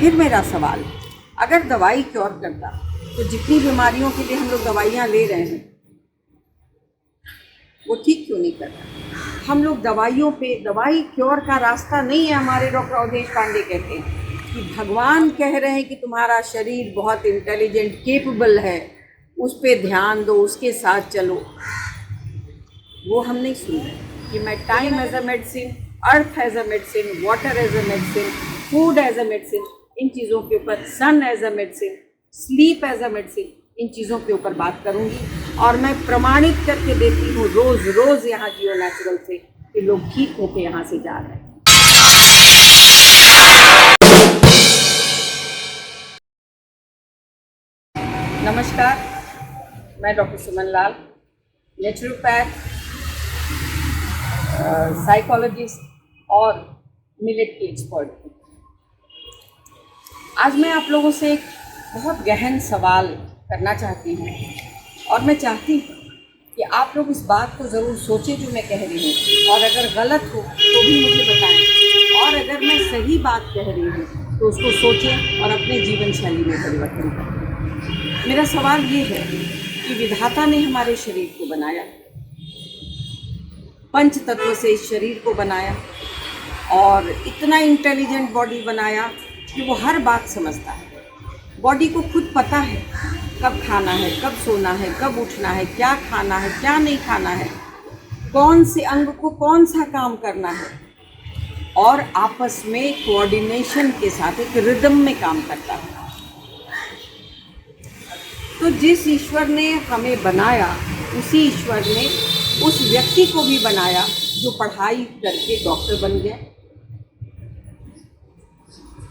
फिर मेरा सवाल, अगर दवाई क्योर करता तो जितनी बीमारियों के लिए हम लोग दवाइयाँ ले रहे हैं वो ठीक क्यों नहीं कर रहा? हम लोग दवाइयों पे, दवाई क्योर का रास्ता नहीं है। हमारे डॉक्टर अवधेश पांडे कहते हैं कि भगवान कह रहे हैं कि तुम्हारा शरीर बहुत इंटेलिजेंट, केपेबल है, उस पे ध्यान दो, उसके साथ चलो। वो हम नहीं सुन रहे कि मैं time as a medicine, earth as a medicine, water as a medicine, food as a medicine, इन चीज़ों के ऊपर, sun as a medicine, sleep as a medicine, इन चीज़ों के ऊपर बात करूंगी। और मैं प्रमाणित करके देती हूँ रोज़ रोज़ यहाँ जियो नेचुरल से कि लोग ठीक होकर यहाँ से जा रहे हैं। नमस्कार, मैं डॉक्टर सुमन लाल, नेचुरोपैथ, साइकोलॉजिस्ट और मिलेट की एक्सपर्ट हूँ। आज मैं आप लोगों से एक बहुत गहन सवाल करना चाहती हूँ और मैं चाहती हूँ कि आप लोग इस बात को ज़रूर सोचें जो मैं कह रही हूँ, और अगर गलत हो तो भी मुझे बताएं, और अगर मैं सही बात कह रही हूँ तो उसको सोचें और अपने जीवन शैली में परिवर्तन करें। मेरा सवाल ये है कि विधाता ने हमारे शरीर को बनाया, पंच तत्व से इस शरीर को बनाया और इतना इंटेलिजेंट बॉडी बनाया कि वो हर बात समझता है। बॉडी को खुद पता है कब खाना है, कब सोना है, कब उठना है, क्या खाना है, क्या नहीं खाना है, कौन से अंग को कौन सा काम करना है, और आपस में कोऑर्डिनेशन के साथ एक रिदम में काम करता है। तो जिस ईश्वर ने हमें बनाया, उसी ईश्वर ने उस व्यक्ति को भी बनाया जो पढ़ाई करके डॉक्टर बन गया।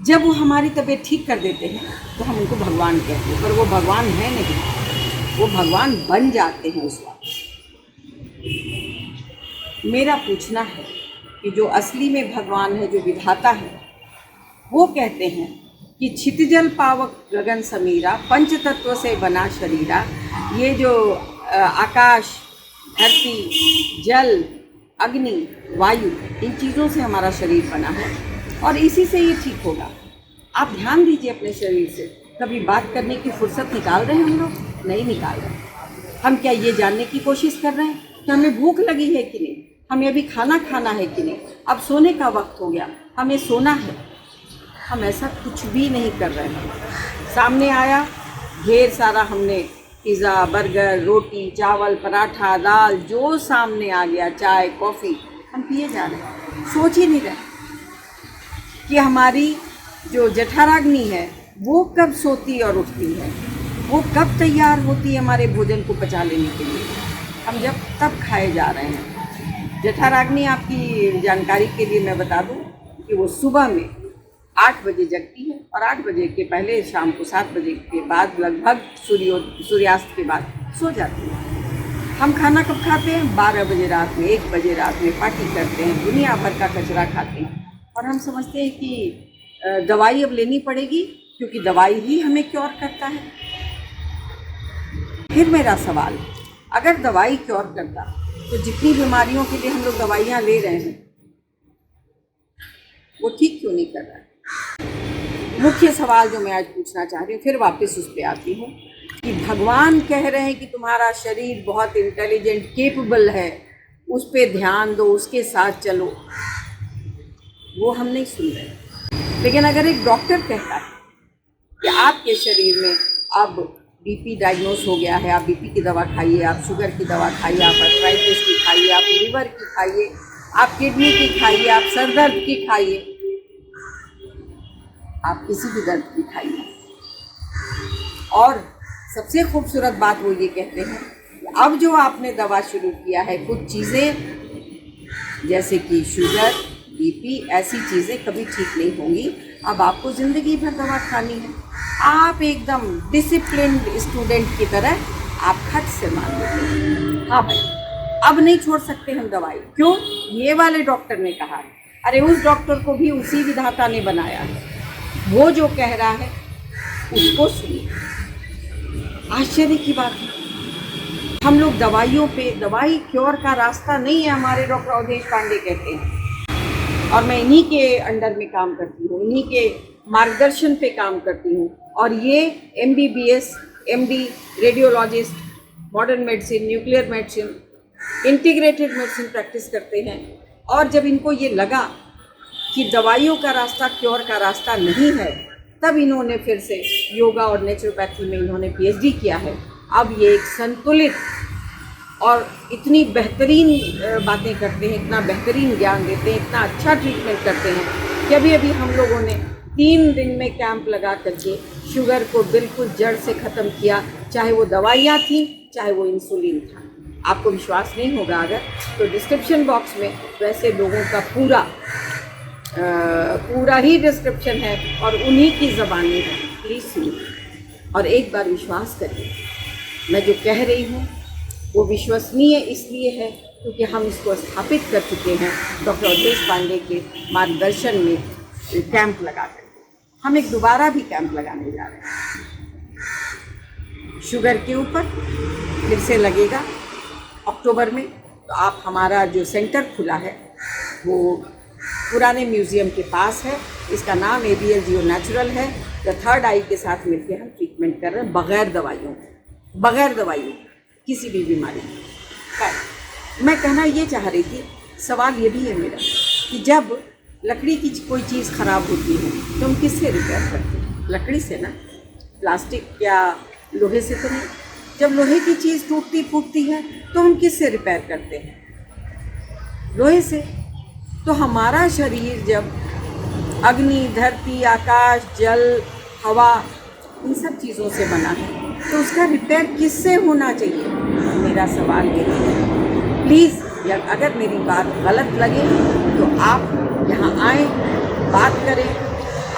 जब वो हमारी तबीयत ठीक कर देते हैं तो हम उनको भगवान कहते हैं, पर वो भगवान है नहीं, वो भगवान बन जाते हैं उस वक्त। मेरा पूछना है कि जो असली में भगवान है, जो विधाता है, वो कहते हैं कि क्षितिजल पावक गगन समीरा, पंच तत्व से बना शरीरा। ये जो आकाश, धरती, जल, अग्नि, वायु, इन चीज़ों से हमारा शरीर बना है और इसी से ये ठीक होगा। आप ध्यान दीजिए अपने शरीर से। कभी बात करने की फुर्सत निकाल रहे हैं हम लोग? नहीं निकाल रहे। हम क्या ये जानने की कोशिश कर रहे हैं कि हमें भूख लगी है कि नहीं, हमें अभी खाना खाना है कि नहीं, अब सोने का वक्त हो गया, हमें सोना है? हम ऐसा कुछ भी नहीं कर रहे हैं। सामने आया ढेर सारा, हमने पिज़्ज़ा, बर्गर, रोटी, चावल, पराठा, दाल, जो सामने आ गया, चाय, कॉफ़ी, हम पिए जा रहे हैं। सोच ही नहीं रहे कि हमारी जो जठराग्नि है वो कब सोती और उठती है, वो कब तैयार होती है हमारे भोजन को पचा लेने के लिए। हम जब तब खाए जा रहे हैं। जठराग्नि, आपकी जानकारी के लिए मैं बता दूं कि वो सुबह में 8 बजे जगती है और 8 बजे के पहले शाम को 7 बजे के बाद, लगभग सूर्यास्त के बाद सो जाती है। हम खाना कब खाते हैं? 12 बजे रात में, 1 बजे रात में पार्टी करते हैं, दुनिया भर का कचरा खाते हैं और हम समझते हैं कि दवाई अब लेनी पड़ेगी क्योंकि दवाई ही हमें क्योर करता है। फिर मेरा सवाल, अगर दवाई क्योर करता तो जितनी बीमारियों के लिए हम लोग दवाइयाँ ले रहे हैं वो ठीक क्यों नहीं कर रहा है? मुख्य सवाल जो मैं आज पूछना चाह रही हूँ, फिर वापस उस पर आती हूँ कि भगवान कह रहे हैं कि तुम्हारा शरीर बहुत इंटेलिजेंट, केपेबल है, उस पर ध्यान दो, उसके साथ चलो। वो हम नहीं सुन रहे। लेकिन अगर एक डॉक्टर कहता है कि आपके शरीर में अब बीपी डायग्नोस हो गया है, आप बीपी की दवा खाइए, आप शुगर की दवा खाइए, आप अर्थराइटिस की खाइए, आप लीवर की खाइए, आप किडनी की खाइए, आप सर दर्द की खाइए, आप किसी भी दर्द की खाइए। और सबसे खूबसूरत बात वो ये कहते हैं कि अब जो आपने दवा शुरू किया है, कुछ चीज़ें जैसे कि शुगर, बीपी, ऐसी चीज़ें कभी ठीक नहीं होंगी, अब आपको ज़िंदगी भर दवा खानी है। आप एकदम डिसिप्लिन्ड स्टूडेंट की तरह आप खट से मान लेते। हाँ भाई, अब नहीं छोड़ सकते हम दवाई। क्यों? ये वाले डॉक्टर ने कहा है। अरे उस डॉक्टर को भी उसी विधाता ने बनाया है, वो जो कह रहा है उसको सुनिए। आश्चर्य की बात है, हम लोग दवाइयों पे, दवाई क्योर का रास्ता नहीं है, हमारे डॉक्टर अवधेश पांडे कहते हैं। और मैं इन्हीं के अंडर में काम करती हूँ, इन्हीं के मार्गदर्शन पे काम करती हूँ और ये MBBS, MD, radiologist, modern medicine, nuclear medicine, integrated medicine practice करते हैं। और जब इनको ये लगा कि दवाइयों का रास्ता क्योर का रास्ता नहीं है, तब इन्होंने फिर से योगा और नेचुरोपैथी में इन्होंने PhD किया है। अब ये एक संतुलित और इतनी बेहतरीन बातें करते हैं, इतना बेहतरीन ज्ञान देते हैं, इतना अच्छा ट्रीटमेंट करते हैं कि अभी हम लोगों ने 3 दिन में कैंप लगा करके शुगर को बिल्कुल जड़ से ख़त्म किया, चाहे वो दवाइयाँ थी, चाहे वो इंसुलिन था। आपको विश्वास नहीं होगा अगर, तो डिस्क्रिप्शन बॉक्स में वैसे लोगों का पूरा ही डिस्क्रिप्शन है और उन्हीं की ज़बानी है, प्लीज़ सुनिए और एक बार विश्वास करिए। मैं जो कह रही हूँ वो विश्वसनीय इसलिए है क्योंकि हम इसको स्थापित कर चुके हैं डॉक्टर अवधेश पांडे के मार्गदर्शन में कैंप लगा कर। हम एक दोबारा भी कैंप लगाने जा रहे हैं शुगर के ऊपर, फिर से लगेगा अक्टूबर में। तो आप, हमारा जो सेंटर खुला है वो पुराने म्यूज़ियम के पास है, इसका नाम ABL जियो नेचुरल है। द थर्ड आई के साथ मिलकर हम ट्रीटमेंट कर रहे हैं बग़ैर दवाइयों किसी भी बीमारी का। मैं कहना ये चाह रही थी, सवाल ये भी है मेरा कि जब लकड़ी की कोई चीज़ ख़राब होती है तो हम किससे रिपेयर करते हैं? लकड़ी से ना, प्लास्टिक या लोहे से तो नहीं। जब लोहे की चीज़ टूटती फूटती है तो हम किससे रिपेयर करते हैं? लोहे से। तो हमारा शरीर जब अग्नि, धरती, आकाश, जल, हवा, इन सब चीज़ों से बना है तो उसका रिपेयर किससे होना चाहिए? मेरा सवाल ये है। प्लीज़, अगर मेरी बात गलत लगे तो आप यहाँ आएँ, बात करें।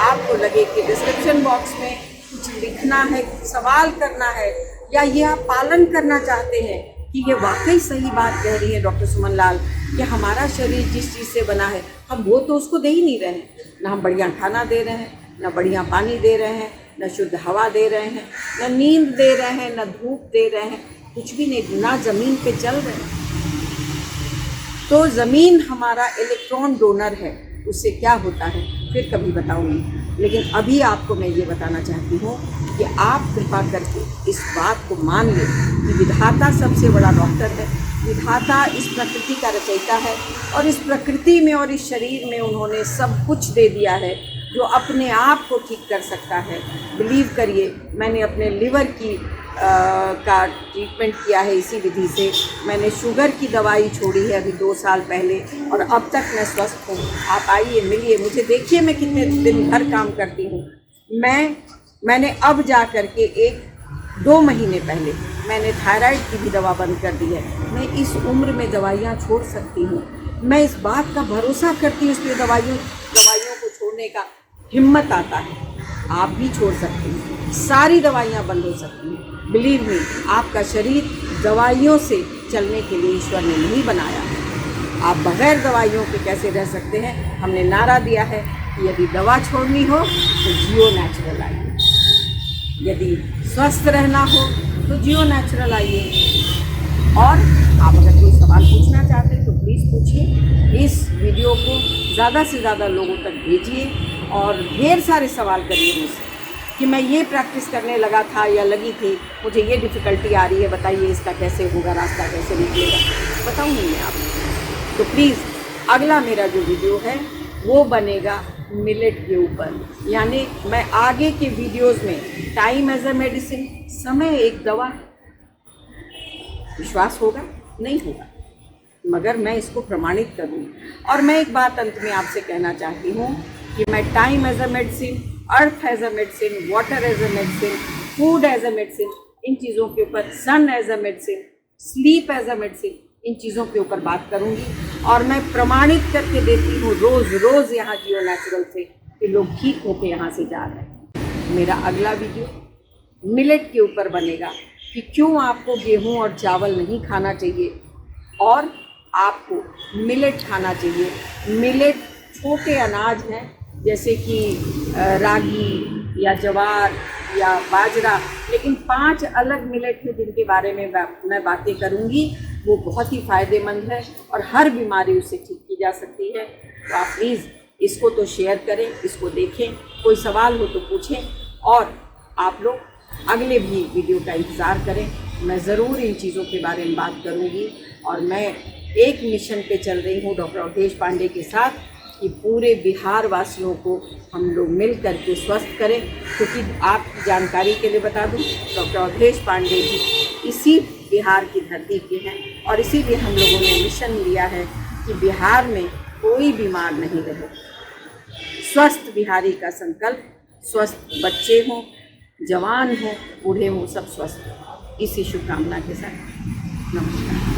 आपको लगे कि डिस्क्रिप्शन बॉक्स में कुछ लिखना है, सवाल करना है, या ये आप पालन करना चाहते हैं कि ये वाकई सही बात कह रही है डॉक्टर सुमन लाल कि हमारा शरीर जिस चीज़ से बना है हम वो तो उसको दे ही नहीं रहे हैं। ना हम बढ़िया खाना दे रहे हैं, ना बढ़िया पानी दे रहे हैं, न शुद्ध हवा दे रहे हैं, न नींद दे रहे हैं, न धूप दे रहे हैं, कुछ भी नहीं, ना ज़मीन पे चल रहे हैं। तो ज़मीन हमारा इलेक्ट्रॉन डोनर है, उससे क्या होता है फिर कभी बताऊंगी। लेकिन अभी आपको मैं ये बताना चाहती हूँ कि आप कृपा करके इस बात को मान लें कि विधाता सबसे बड़ा डॉक्टर है। विधाता इस प्रकृति का रचयिता है और इस प्रकृति में और इस शरीर में उन्होंने सब कुछ दे दिया है जो अपने आप को ठीक कर सकता है। बिलीव करिए, मैंने अपने लिवर की का ट्रीटमेंट किया है इसी विधि से। मैंने शुगर की दवाई छोड़ी है अभी 2 साल पहले और अब तक मैं स्वस्थ हूँ। आप आइए, मिलिए मुझे, देखिए मैं कितने दिन भर काम करती हूँ। मैंने अब जा कर के 1-2 महीने पहले मैंने थायराइड की भी दवा बंद कर दी है। मैं इस उम्र में दवाइयाँ छोड़ सकती हूँ। मैं इस बात का भरोसा करती हूँ, इसलिए दवाइयों को छोड़ने का हिम्मत आता है। आप भी छोड़ सकते हैं, सारी दवाइयाँ बंद हो सकती हैं। बिलीव मी, आपका शरीर दवाइयों से चलने के लिए ईश्वर ने नहीं बनाया है। आप बगैर दवाइयों के कैसे रह सकते हैं? हमने नारा दिया है कि यदि दवा छोड़नी हो तो जियो नेचुरल आइए, यदि स्वस्थ रहना हो तो जियो नेचुरल आइए। और आप अगर कोई सवाल पूछना चाहते हैं तो प्लीज़ पूछिए। इस वीडियो को ज़्यादा से ज़्यादा लोगों तक भेजिए और ढेर सारे सवाल करिए मुझसे कि मैं ये प्रैक्टिस करने लगा था या लगी थी, मुझे ये डिफ़िकल्टी आ रही है, बताइए इसका कैसे होगा, रास्ता कैसे निकलेगा, बताऊँगी मैं आपको। तो प्लीज़ अगला मेरा जो वीडियो है वो बनेगा मिलेट के ऊपर, यानी मैं आगे के वीडियोस में टाइम एज अ मेडिसिन, समय एक दवा। विश्वास होगा? नहीं होगा, मगर मैं इसको प्रमाणित करूँगी। और मैं एक बात अंत में आपसे कहना चाहती हूँ कि मैं time as a medicine, earth as a medicine, water as a medicine, food as a medicine, इन चीज़ों के ऊपर, sun as a medicine, sleep as a medicine, इन चीज़ों के ऊपर बात करूँगी। और मैं प्रमाणित करके देती हूँ रोज़ यहाँ जियो नेचुरल से कि लोग ठीक होकर यहाँ से जा रहे हैं। मेरा अगला वीडियो मिलेट के ऊपर बनेगा कि क्यों आपको गेहूँ और चावल नहीं खाना चाहिए और आपको मिलेट खाना चाहिए। मिलेट छोटे अनाज हैं जैसे कि रागी या ज्वार या बाजरा, लेकिन 5 अलग मिलेट हैं जिनके बारे में मैं बातें करूंगी। वो बहुत ही फ़ायदेमंद है और हर बीमारी उससे ठीक की जा सकती है। तो आप प्लीज़ इसको तो शेयर करें, इसको देखें, कोई सवाल हो तो पूछें और आप लोग अगले भी वीडियो का इंतज़ार करें। मैं ज़रूर इन चीज़ों के बारे में बात करूँगी और मैं एक मिशन पे चल रही हूँ डॉक्टर अवधेश पांडे के साथ कि पूरे बिहार वासियों को हम लोग मिल कर के स्वस्थ करें। क्योंकि आपकी जानकारी के लिए बता दूँ, डॉक्टर अवधेश पांडे जी इसी बिहार की धरती के हैं और इसीलिए हम लोगों ने मिशन लिया है कि बिहार में कोई बीमार नहीं रहे। स्वस्थ बिहारी का संकल्प, स्वस्थ बच्चे हों, जवान हों, बूढ़े हों, सब स्वस्थ हों। इसी शुभकामना के साथ नमस्कार।